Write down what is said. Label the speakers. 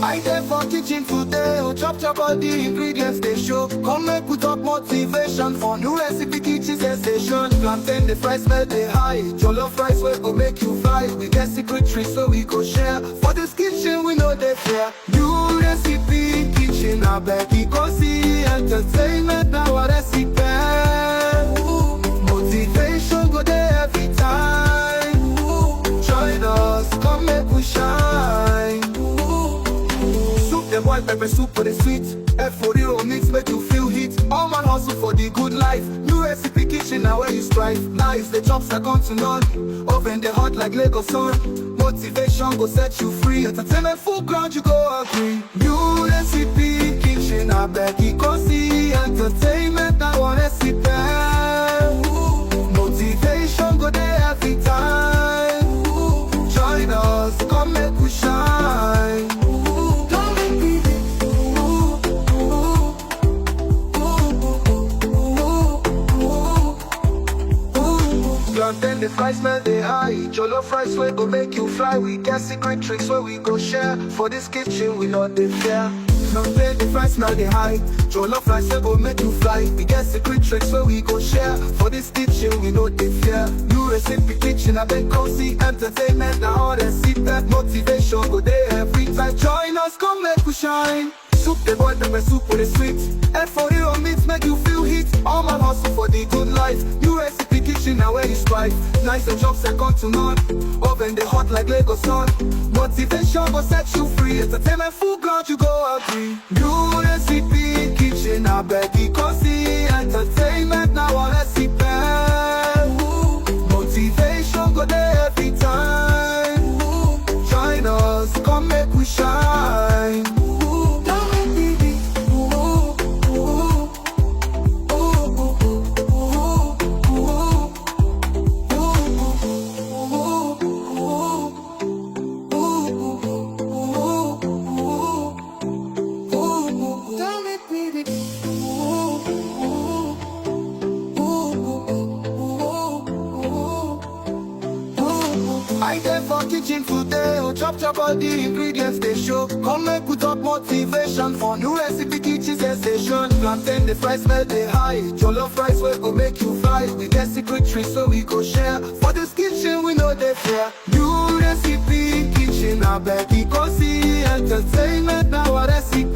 Speaker 1: I dey for kitchen today, oh chop all the ingredients they show. Come make we talk motivation for new recipe kitchen sensation. Plantain the fries smell dey high, jollof rice wey go make you fly. We get secret tricks so we go share. For this kitchen we know dey fair. New recipe kitchen abeg you go see. Entertainment na our recipe. Motivation go dey every time. Join us, come make we shine. The boiled pepper soup for the sweet, F40 mix make you feel heat. All man hustle for the good life. New recipe kitchen now where you strive. Life the chops are gone to none. Oven the hot like Lego sun. Motivation go set you free. Entertainment full ground you go agree. New recipe kitchen I beg you go see. Entertainment now one recipe. Motivation go there every time. Join us, come make we shine. Then the fries smell dey high, jollof rice wey go make you fly. We get secret tricks where we go share. For this kitchen we know dey fair. Then the fries smell dey high, jollof rice wey go make you fly. We get secret tricks where we go share. For this kitchen we know dey fair. New recipe kitchen I been cozy. Entertainment na all recipe. Motivation go there every time. Join us, come make we shine. Soup the boiled pepper soup with the sweet, F40 mix make you feel heat. All man hustle for the good life. New recipe kitchen now where you strive. Nice and chop second to none. Oven the hot like Lego sun. Motivation go set you free. Entertainment full ground you go agree. New recipe kitchen I beg you go see. Entertainment now one recipe. Motivation go there every time. Join us, come make we shine. I dey for kitchen today, oh chop all the ingredients they show. Come make we talk motivation for new recipe kitchen sensation. Plantain the fries smell dey high, jollof rice wey go make you fly. We get secret tricks so we go share. For this kitchen we know dey fair. New recipe kitchen I beg you go see. Entertainment now our recipe.